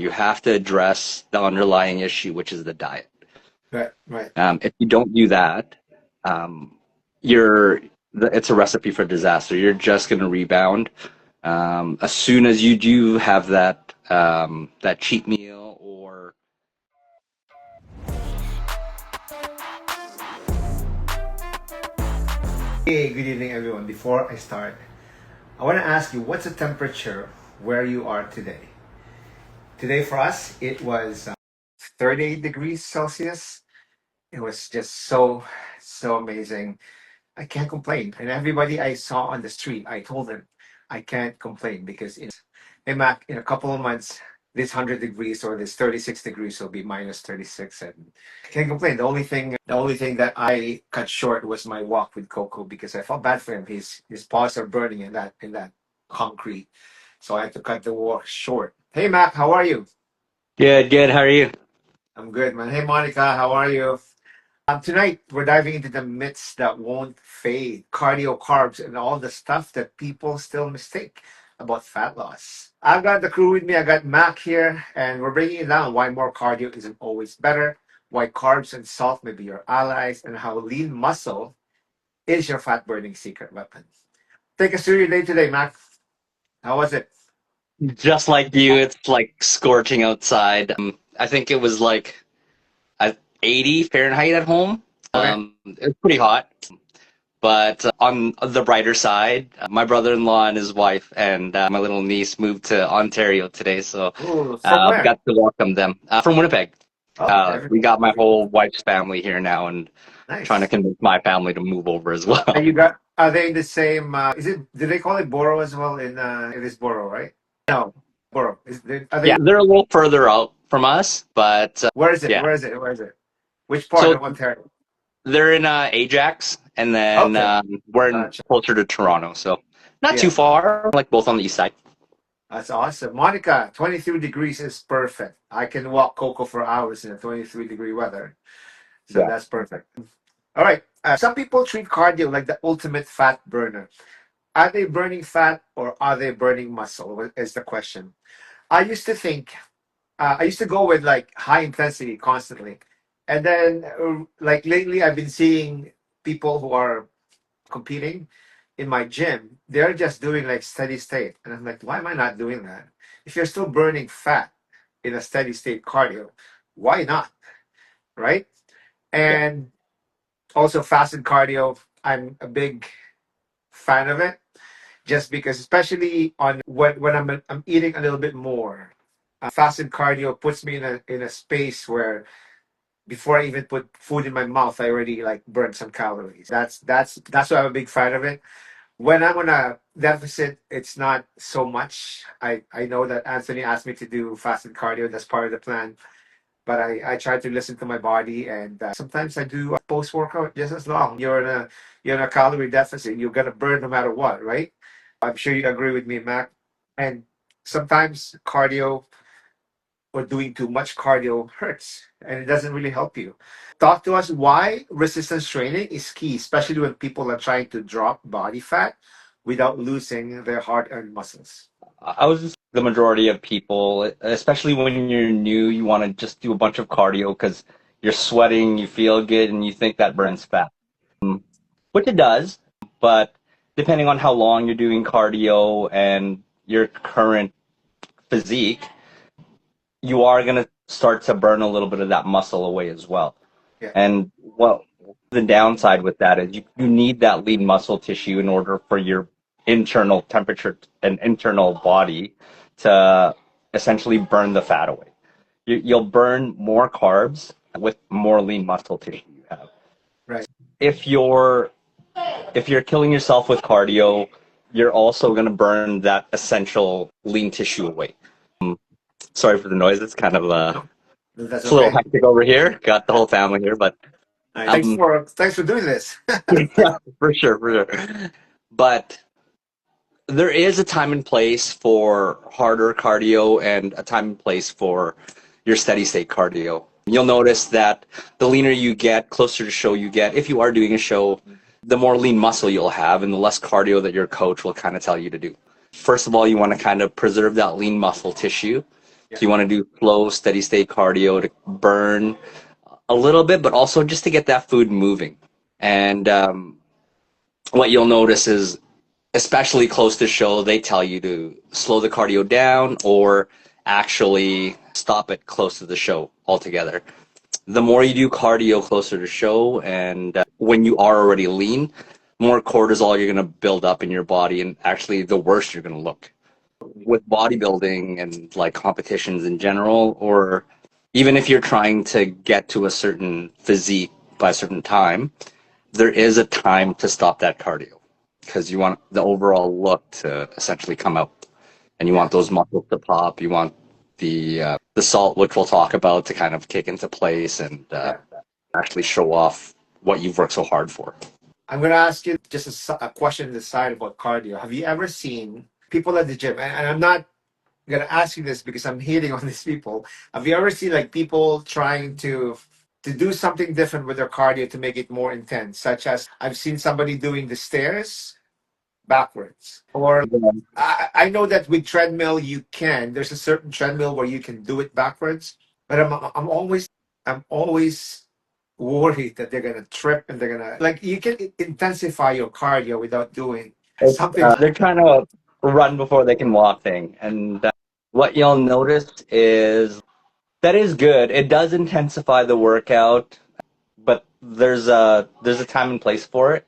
You have to address the underlying issue, which is the diet. Right, right. If you don't do that, um, it's a recipe for disaster. You're just going to rebound. As soon as you do have that cheat meal or Hey, good evening, everyone. Before I start, I want to ask you, what's the temperature where you are today? Today for us, it was 38 degrees Celsius. It was just so amazing. I can't complain. And everybody I saw on the street, I told them I can't complain because hey Mac, in a couple of months, this 100 degrees or this 36 degrees will be minus 36, and I can't complain. The only thing that I cut short was my walk with Coco because I felt bad for him. His paws are burning in that concrete, so I had to cut the walk short. Hey Mac, how are you? good, good. How are you? I'm good, man. Hey Monica, how are you? Tonight, we're diving into the myths that won't fade, cardio, carbs, and all the stuff that people still mistake about fat loss. I've got the crew with me. I got Mac here, and we're breaking it down why more cardio isn't always better, why carbs and salt may be your allies, and how lean muscle is your fat burning secret weapon. Take us through your day today, Mac. How was it? Just like you, it's like scorching outside. I think it was like 80 Fahrenheit at home. Okay. It's pretty hot. But on the brighter side, my brother-in-law and his wife and my little niece moved to Ontario today, so Ooh, from where? got to welcome them from Winnipeg. Oh, We everything. got my whole wife's family here now, and trying to Nice. convince my family to move over as And well. you got, are they in the same, do they call it borough as well it is borough, right? No, borough. Are Yeah, they, they're a little further out from us, but where is it? yeah. Where is it? Where is it? Which part So of Ontario? they're in Ajax, and then Okay, we're in gotcha. closer to Toronto, so not too Yeah, far, like both on the east side. that's awesome. Monica, 23 degrees is perfect. I can walk Coco for hours in a 23-degree weather. So Yeah. that's perfect. All right. Some people treat cardio like the ultimate fat burner. Are they burning fat or are they burning muscle? Is the question. I used to think I used to go with like high intensity constantly. And then, like lately, I've been seeing people who are competing in my gym. They're just doing like steady state. And I'm like, why am I not doing that? If you're still burning fat in a steady state cardio, why not? Right? Yeah. And also, fasted cardio, I'm a big fan of it just because, especially on when I'm eating a little bit more. Fasted cardio puts me in a space where before I even put food in my mouth, I already like burn some calories. That's why I'm a big fan of it. When I'm on a deficit, it's not so much. I know that Anthony asked me to do fasted cardio. That's part of the plan. But I try to listen to my body, and sometimes I do post workout just as long. You're in a calorie deficit. You're gonna burn no matter what, right? I'm sure you agree with me, Mac. And sometimes cardio or doing too much cardio hurts and it doesn't really help you. Talk to us why resistance training is key, especially when people are trying to drop body fat without losing their hard earned muscles. I was just the majority of people, especially when you're new, you want to just do a bunch of cardio because you're sweating, you feel good, and you think that burns fat, which it does. But depending on how long you're doing cardio and your current physique, you are going to start to burn a little bit of that muscle away as well. Yeah, And well, the downside with that is you need that lean muscle tissue in order for your internal temperature and internal body to essentially burn the fat away. You'll burn more carbs with more lean muscle tissue you have. right. If you're if you're killing yourself with cardio, you're also going to burn that essential lean tissue away. Sorry for the noise. It's kind of No, that's it's a little okay. hectic over here. Got the whole family here, but Nice. Thanks um, for doing this. yeah, for sure, for sure. But there is a time and place for harder cardio and a time and place for your steady state cardio. You'll notice that the leaner you get, closer to show you get, if you are doing a show, the more lean muscle you'll have and the less cardio that your coach will kind of tell you to do. First of all, you want to kind of preserve that lean muscle tissue. So you want to do slow, steady state cardio to burn a little bit, but also just to get that food moving. And what you'll notice is, especially close to show, they tell you to slow the cardio down or actually stop it close to the show altogether. The more you do cardio closer to show and when you are already lean, more cortisol you're going to build up in your body, and actually the worse you're going to look. With bodybuilding and like competitions in general, or even if you're trying to get to a certain physique by a certain time, there is a time to stop that cardio because you want the overall look to essentially come out, and you want Yeah. those muscles to pop. You want the salt, which we'll talk about, to kind of kick into place and Yeah. actually show off what you've worked so hard for. I'm going to ask you just a question to the side about cardio. Have you ever seen people at the gym? And I'm not going to ask you this because I'm hating on these people. Have you ever seen like people trying to do something different with their cardio to make it more intense? Such as I've seen somebody doing the stairs backwards, or I know that with treadmill you can. There's a certain treadmill where you can do it backwards, but I'm always worried that they're gonna trip and they're gonna like you can intensify your cardio without doing something. They're trying to run before they can walk thing, and what you'll notice is that is good. It does intensify the workout, but there's a time and place for it.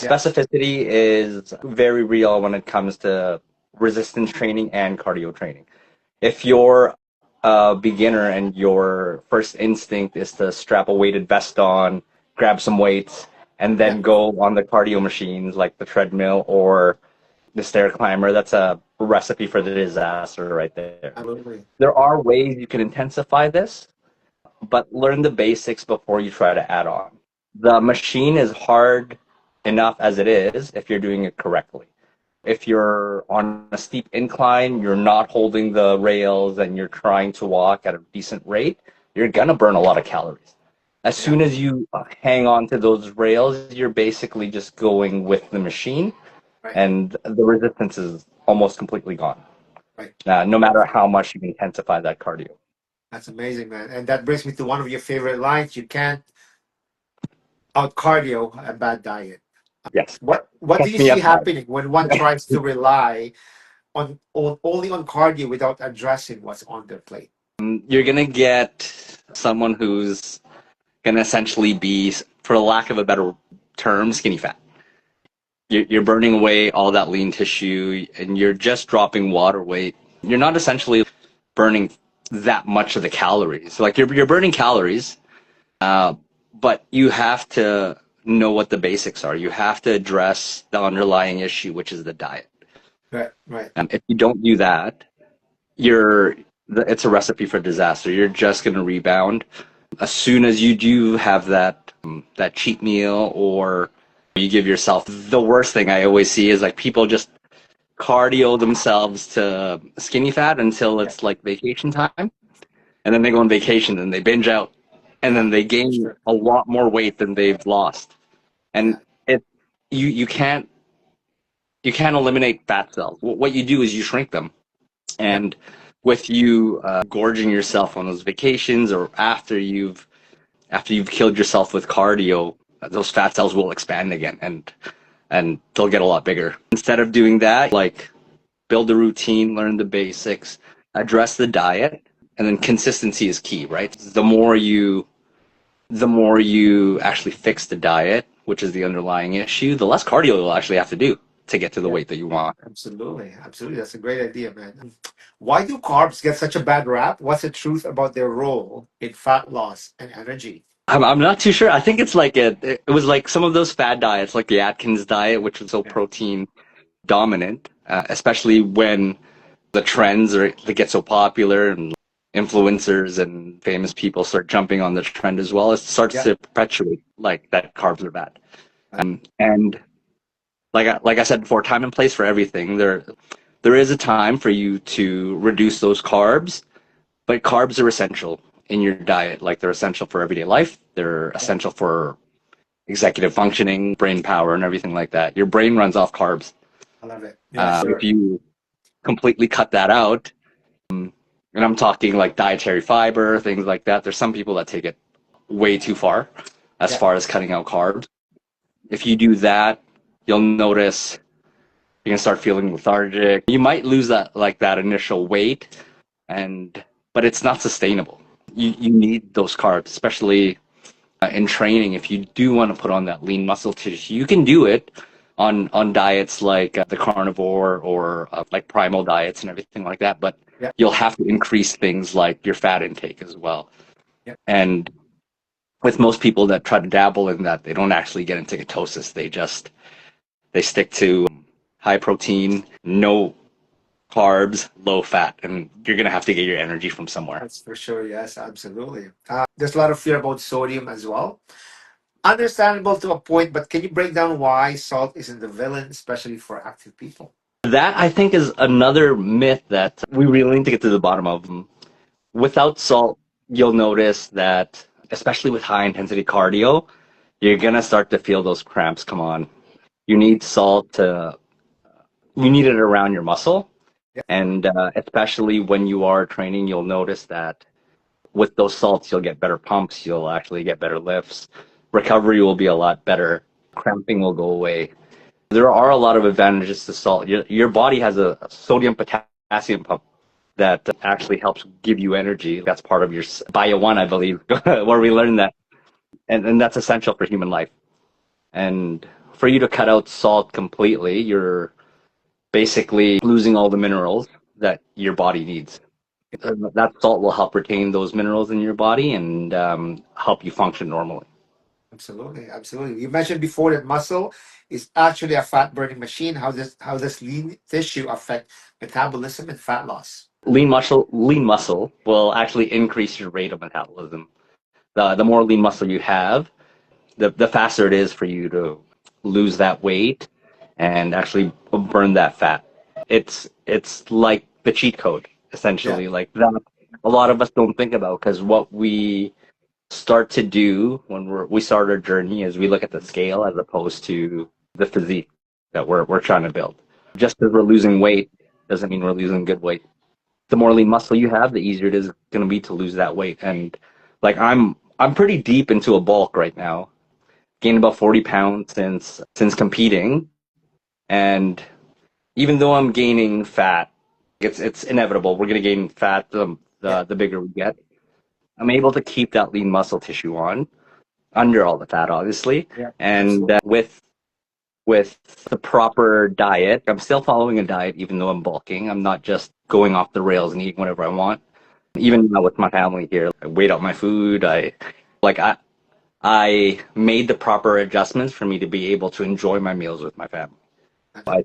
Yeah, Specificity is very real when it comes to resistance training and cardio training. If you're a beginner and your first instinct is to strap a weighted vest on, grab some weights, and yeah, then go on the cardio machines like the treadmill or the stair climber, that's a recipe for the disaster right there. absolutely. There are ways you can intensify this, but learn the basics before you try to add on. The machine is hard enough as it is if you're doing it correctly. If you're on a steep incline, you're not holding the rails, and you're trying to walk at a decent rate, you're going to burn a lot of calories. As Yeah, soon as you hang on to those rails, you're basically just going with the machine, right, and the resistance is almost completely gone, right. no matter how much you intensify that cardio. That's amazing, man. And that brings me to one of your favorite lines. You can't out cardio a bad diet. Yes. What do Catch you me see up time. happening when one tries to rely on only on cardio without addressing what's on their plate? You're going to get someone who's going to essentially be, for lack of a better term, skinny fat. You're burning away all that lean tissue, and you're just dropping water weight. You're not essentially burning that much of the calories. Like you're burning calories, but you have to know what the basics are. You have to address the underlying issue, which is the diet. Right, right. If you don't do that, you're it's a recipe for disaster. You're just going to rebound. As soon as you do have that cheat meal, or you give yourself, the worst thing I always see is like people just cardio themselves to skinny fat until Yeah, it's like vacation time, and then they go on vacation and they binge out, and yeah, then they for gain sure. a lot more weight than they've lost. And Yeah, it you can't eliminate fat cells. What you do is you shrink them. yeah, And with you gorging yourself on those vacations, or after you've killed yourself with cardio, those fat cells will expand again, and they'll get a lot bigger. Instead of doing that, like, build a routine, learn the basics, address the diet, and then consistency is key, right? The more you actually fix the diet, which is the underlying issue, the less cardio you'll actually have to do to get to the yeah. weight that you want. Absolutely, absolutely. That's a great idea, man. Why do carbs get such a bad rap? What's the truth about their role in fat loss and energy? I'm not too sure. I think it's like it was like some of those fad diets, like the Atkins diet, which was so Yeah, protein dominant, especially when the trends are they get so popular, and influencers and famous people start jumping on the trend as well. It starts yeah, to perpetuate like that carbs are bad. And like I said before, time and place for everything. There is a time for you to reduce those carbs, but carbs are essential in your diet. Like, they're essential for everyday life. They're yeah. essential for executive functioning, brain power, and everything like that. Your brain runs off carbs. I love it. Yeah, If sure. you completely cut that out, And I'm talking like dietary fiber, things like that. There's some people that take it way too Yeah, far as cutting out carbs. If you do that, you'll notice you're gonna start feeling lethargic. You might lose that initial weight, and but it's not sustainable. You need those carbs, especially in training. If you do want to put on that lean muscle tissue, you can do it on diets like the carnivore or like primal diets and everything like that. But yeah, you'll have to increase things like your fat intake as well. yeah. And with most people that try to dabble in that, they don't actually get into ketosis. They stick to high protein, no carbs, low fat, and you're gonna have to get your energy from somewhere. That's for sure. Yes, absolutely. There's a lot of fear about sodium as well. Understandable to a point, but can you break down why salt isn't the villain, especially for active people? That I think is another myth that we really need to get to the bottom of. Without salt, you'll notice that, especially with high intensity cardio, you're gonna start to feel those cramps come on. You need salt to, you need it around your muscle. Yeah, And especially when you are training, you'll notice that with those salts, you'll get better pumps, you'll actually get better lifts. Recovery will be a lot better. Cramping will go away. There are a lot of advantages to salt. Your body has a sodium potassium pump that actually helps give you energy. That's part of your Bio 1, I believe, where we learned that. And that's essential for human life. And for you to cut out salt completely, you're basically losing all the minerals that your body needs. That salt will help retain those minerals in your body and help you function normally. absolutely, absolutely. You mentioned before that muscle is actually a fat burning machine. How does lean tissue affect metabolism and fat loss? Lean muscle will actually increase your rate of metabolism. The more lean muscle you have, the faster it is for you to lose that weight and actually burn that fat. It's like the cheat code, Yeah, essentially, like that a lot of us don't think about because what we start to do when we start our journey is we look at the scale as opposed to the physique that we're trying to build. Just because we're losing weight doesn't mean we're losing good weight. The more lean muscle you have, the easier it is going to be to lose that weight. And like I'm pretty deep into a bulk right now. Gained about 40 pounds since competing, and even though I'm gaining fat, it's inevitable. We're gonna gain fat yeah, the bigger we get. I'm able to keep that lean muscle tissue on under all the fat, obviously, yeah, and absolutely. with the proper diet, I'm still following a diet even though I'm bulking. I'm not just going off the rails and eating whatever I want. Even now with my family here, I weighed out my food. Like I made the proper adjustments for me to be able to enjoy my meals with my family. I,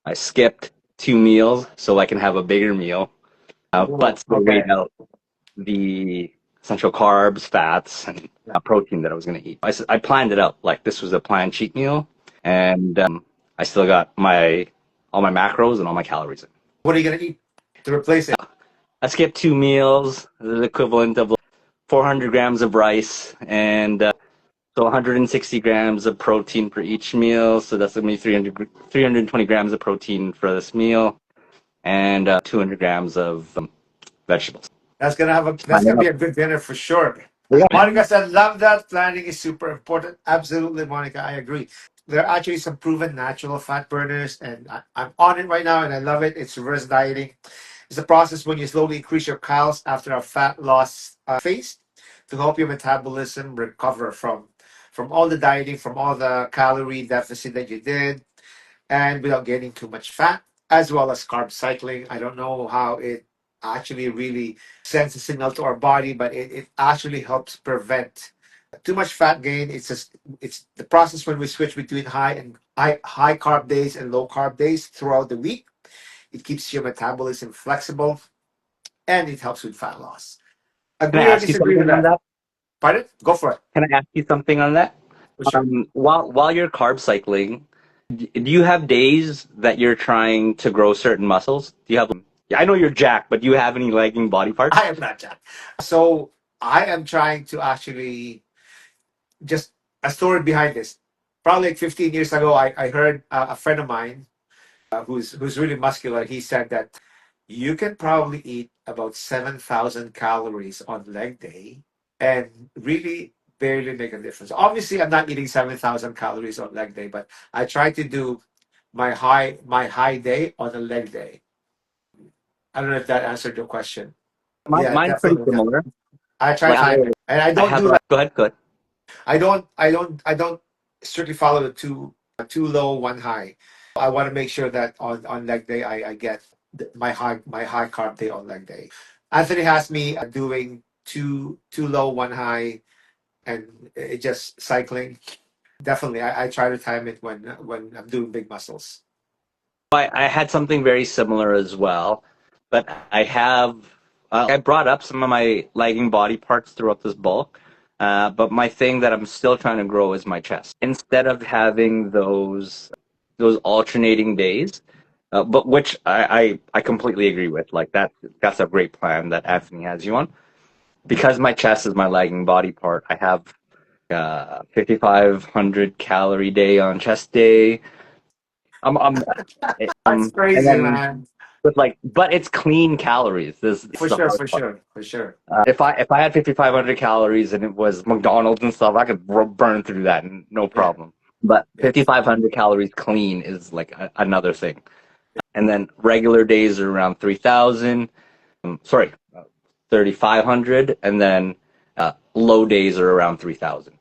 I skipped 2 meals so I can have a bigger meal, but Oh, still weighed okay. out the essential carbs, fats, and Yeah. protein that I was going to eat. I planned it out. Like this was a planned cheat meal, and I still got my all my macros and all my calories in. What are you gonna eat to replace it? I skipped 2 meals, the equivalent of 400 grams of rice, and so 160 grams of protein per each meal. So that's going to be 320 grams of protein for this meal, and 200 grams of vegetables. That's Plan it gonna be up. a good dinner for sure. Yeah. Monica said, "Love that. Planning is super important." Absolutely, Monica. I agree. There are actually some proven natural fat burners, and I'm on it right now, and I love it. It's reverse dieting. It's a process when you slowly increase your calories after a fat loss phase to help your metabolism recover from all the dieting, from all the calorie deficit that you did, and without gaining too much fat, as well as carb cycling. I don't know how it actually really sends a signal to our body, but it actually helps prevent too much fat gain. It's the process when we switch between high carb days and low carb days throughout the week. It keeps your metabolism flexible and it helps with fat loss. Can I Agree or ask you disagree with something on that? that? Pardon? Go for it. Can I ask you something on that? For sure. While you're carb cycling, do you have days that you're trying to grow certain muscles? Do you have? Yeah, I know you're jacked, but do you have any lagging body parts? I am not Jack. So I am trying to actually just a story behind this. Probably like 15 years ago, I heard a friend of mine who's really muscular. He said that you can probably eat about 7,000 calories on leg day and really barely make a difference. Obviously, I'm not eating 7,000 calories on leg day, but I try to do my high day on a leg day. I don't know if that answered your question. Yeah, Mine's pretty definitely. similar. I try Like time it, and I I don't have do a like go ahead, go ahead. I don't strictly follow the two low, one high. I want to make sure that on leg day I get my high carb day on leg day. Anthony has me doing two low, one high, and it just cycling. Definitely, I try to time it when I'm doing big muscles. I had something very similar as well, but I have I brought up some of my lagging body parts throughout this bulk, but my thing that I'm still trying to grow is my chest. Instead of having those alternating days, but which I completely agree with. Like that's a great plan that Anthony has you on. Because my chest is my lagging body part, I have 5,500 calorie day on chest day. I'm That's and crazy, then man. with like, but it's clean calories. This is For the sure, hard for part. sure, for sure. If I had 5,500 calories and it was McDonald's and stuff, I could burn through that, no Yeah, problem. But yeah. 5,500 calories clean is like another thing. And then regular days are around 3,000. Sorry, 3,500, and then low days are around 3,000.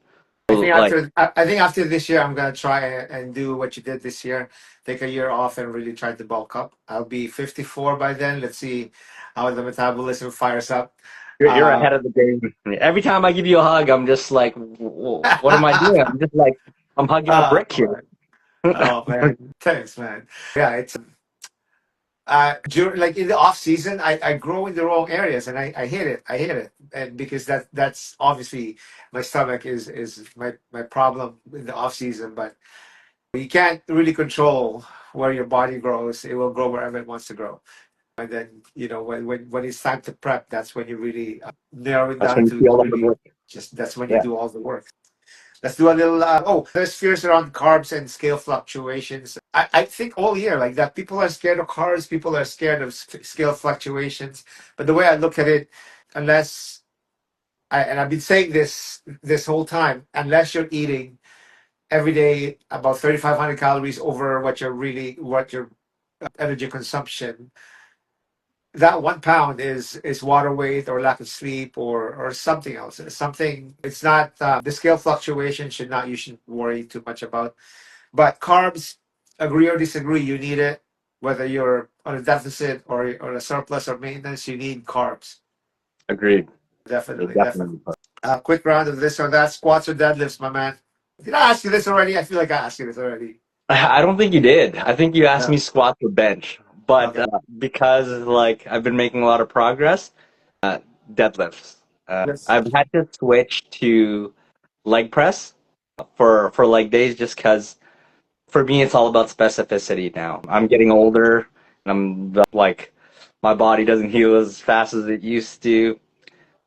I So think like after this year, I'm gonna try and do what you did this year. Take a year off and really try to bulk up. I'll be 54 by then. Let's see how the metabolism fires up. you're Uh, ahead of the game. Every time I give you a hug, I'm just like, what am I doing? I'm just like, I'm hugging a brick here. oh, oh man, thanks, man. Yeah, it's during like in the off season, I grow in the wrong areas and I hate it. I hate it, and because that's obviously my stomach is my problem in the off season, but you can't really control where your body grows. It will grow wherever it wants to grow. And then, when it's time to prep, that's when you really narrow it That's down when you to feel all the really work. just that's when you Yeah, do all the work. Let's do a little. There's fears around carbs and scale fluctuations. I think all year like that. People are scared of carbs. People are scared of scale fluctuations. But the way I look at it, unless and I've been saying this whole time, unless you're eating every day about 3,500 calories over what your energy consumption, that 1 pound is water weight or lack of sleep or something else. Something, it's not the scale fluctuation should not you shouldn't worry too much about. But carbs, agree or disagree, you need it. Whether you're on a deficit or a surplus or maintenance, you need carbs. agreed. It's Definitely, definitely. definitely. Part. Quick round of this or that, squats or deadlifts, my man. Did I ask you this already? I feel like I asked you this already. I don't think you did. I think you asked No. me squats or bench, but Okay. because like I've been making a lot of progress, deadlifts. Yes. I've had to switch to leg press for leg days just because for me it's all about specificity now. I'm getting older and I'm like my body doesn't heal as fast as it used to.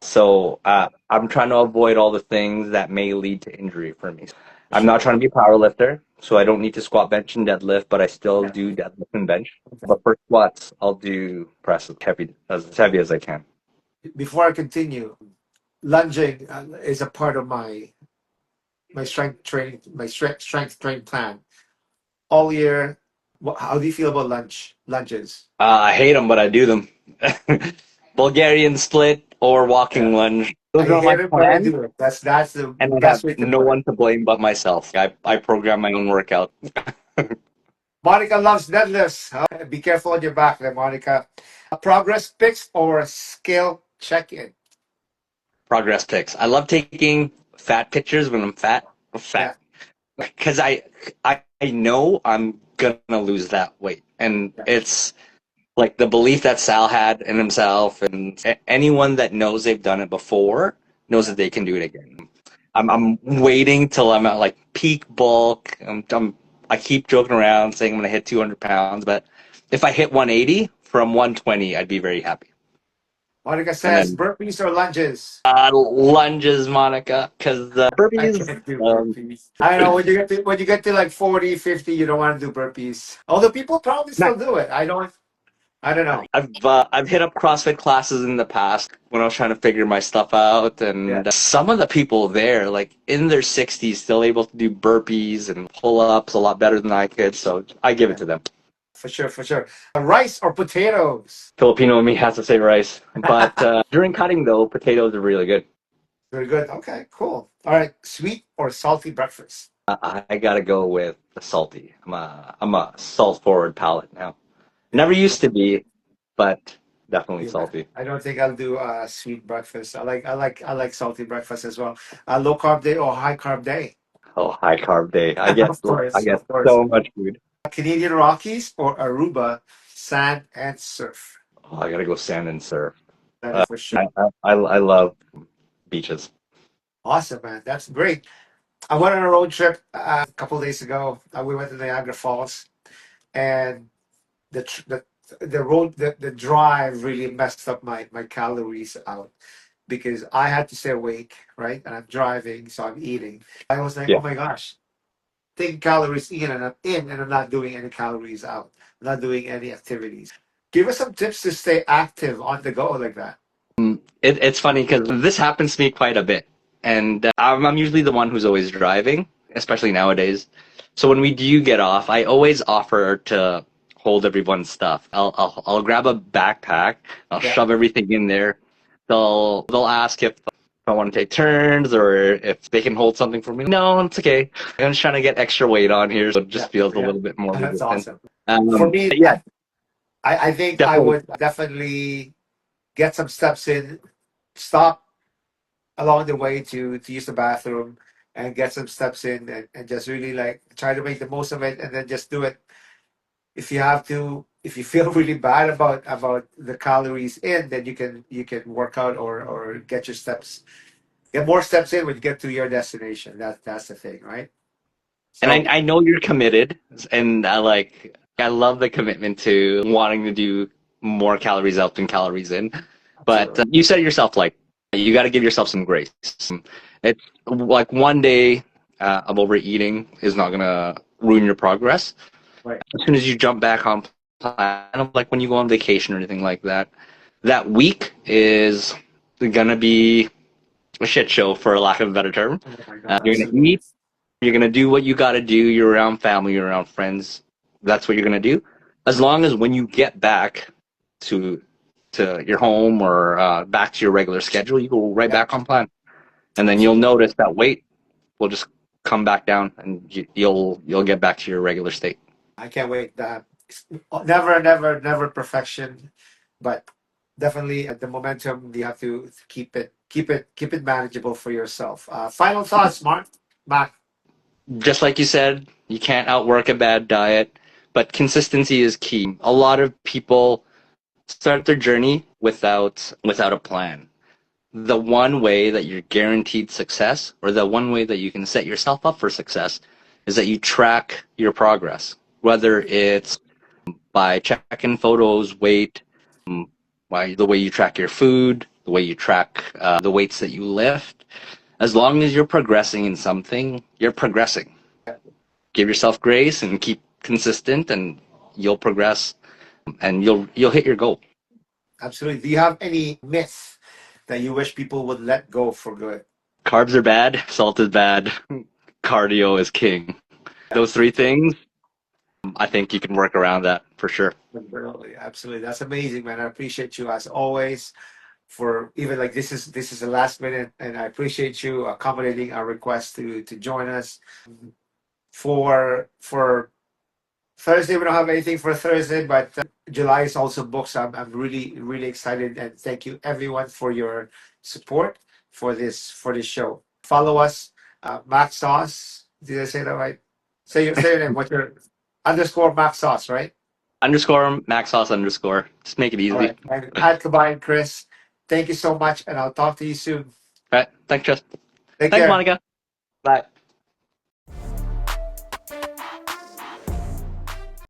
So I'm trying to avoid all the things that may lead to injury for me. For I'm not sure. trying to be a power lifter, so I don't need to squat, bench, and deadlift, but I still Yeah. do deadlift and bench. But for squats, I'll do press as heavy as I can. Before I continue, lunging is a part of my strength training, my strength training plan all year. How do you feel about lunges? I hate them, but I do them. Bulgarian split or walking Yeah, lunge. I Those are my hate it, but I plans, do it. That's the and I have best way to no put it. one to blame but myself. I program my own workout. Monica loves deadlifts. Be careful on your back there, Monica. Progress pics or scale check-in? Progress pics. I love taking fat pictures when I'm fat. Yeah, Fat. Because I know I'm gonna lose that weight, and yeah, it's like the belief that Sal had in himself, and anyone that knows they've done it before knows yeah. that they can do it again. I'm waiting till I'm at like peak bulk. I keep joking around saying I'm gonna hit 200 pounds, but if I hit 180 from 120, I'd be very happy. Monica And says then burpees or lunges. lunges, Monica, because I burpees. can't do burpees. I don't know when you get to like 40, 50, you don't want to do burpees. Although people probably Not still do it. I don't. I don't know. I've hit up CrossFit classes in the past when I was trying to figure my stuff out, Yeah, and some of the people there, like in their 60s, still able to do burpees and pull-ups a lot better than I could. So I give it yeah, to them. for sure, for sure. Rice or potatoes? Filipino in me has to say rice, but during cutting though, potatoes are really good. Very good. Okay, cool. All right, sweet or salty breakfast? I gotta go with the salty. I'm a salt forward palate now. Yeah, Never used to be, but definitely yeah. salty. I don't think I'll do a sweet breakfast. I like salty breakfast as well. Low carb day or high carb day? Oh, high carb day. Of I course, get of course. so much food. Canadian Rockies or Aruba, sand and surf. Oh, I gotta go sand and surf. That is for sure. I love beaches. Awesome, man. That's great. I went on a road trip a couple days ago. We went to Niagara Falls, and the drive really messed up my calories out because I had to stay awake, right? And I'm driving, so I'm eating. I was like, Yeah. oh my gosh, taking calories in and I'm in, and I'm not doing any calories out. I'm not doing any activities. Give us some tips to stay active on the go like that. It's funny because this happens to me quite a bit, and I'm usually the one who's always driving, especially nowadays. So when we do get off, I always offer to hold everyone's stuff. I'll grab a backpack, I'll Yeah, shove everything in there. They'll ask if I want to take turns or if they can hold something for me. No, it's okay. I'm just trying to get extra weight on here, so it yeah, just feels a yeah. little bit more That's resistant. awesome. For me, But yeah, I think I definitely. would definitely get some steps in, stop along the way to use the bathroom and get some steps in and just really like try to make the most of it and then just do it if you have to. If you feel really bad about the calories in, then you can work out or get more steps in when you get to your destination. That's the thing, right? And So I know you're committed, and I love the commitment to wanting to do more calories out than calories in. But absolutely. you said it yourself, like you got to give yourself some grace. It's like one day of overeating is not gonna ruin your progress. Right. As soon as you jump back on plan, like when you go on vacation or anything like that, that week is gonna be a shit show, for lack of a better term. Oh my god, You're gonna absolutely. eat, you're gonna do what you gotta do. You're around family, you're around friends. That's what you're gonna do. As long as when you get back to your home or back to your regular schedule, you go right Yeah, back on plan, and then you'll absolutely. notice that weight will just come back down, and you'll get back to your regular state. I can't wait. Never, never, never perfection, but definitely the momentum. You have to keep it manageable for yourself. Final thoughts, Mark. Mac. Just like you said, you can't outwork a bad diet, but consistency is key. A lot of people start their journey without a plan. The one way that you're guaranteed success, or the one way that you can set yourself up for success, is that you track your progress, whether it's by checking photos, weight, by the way you track your food, the way you track the weights that you lift. As long as you're progressing in something, you're progressing. Give yourself grace and keep consistent, and you'll progress, and you'll hit your goal. Absolutely. Do you have any myth that you wish people would let go for good? Carbs are bad, salt is bad, cardio is king. Yeah, Those three things, I think you can work around that for sure. absolutely. Absolutely. That's amazing, man. I appreciate you as always for even like this is the last minute, and I appreciate you accommodating our request to join us for Thursday. We don't have anything for Thursday, but July is also booked. So I'm really, really excited. And thank you everyone for your support for this show. Follow us, Mac Sauce. Did I say that right? Say your name. What's your underscore Mac Sauce, right? Underscore max sauce underscore. Just make it All easy. right. And at Kabay Chris, thank you so much, and I'll talk to you soon. All right. Thanks, Justin. Take Thanks, care. Monica. Bye.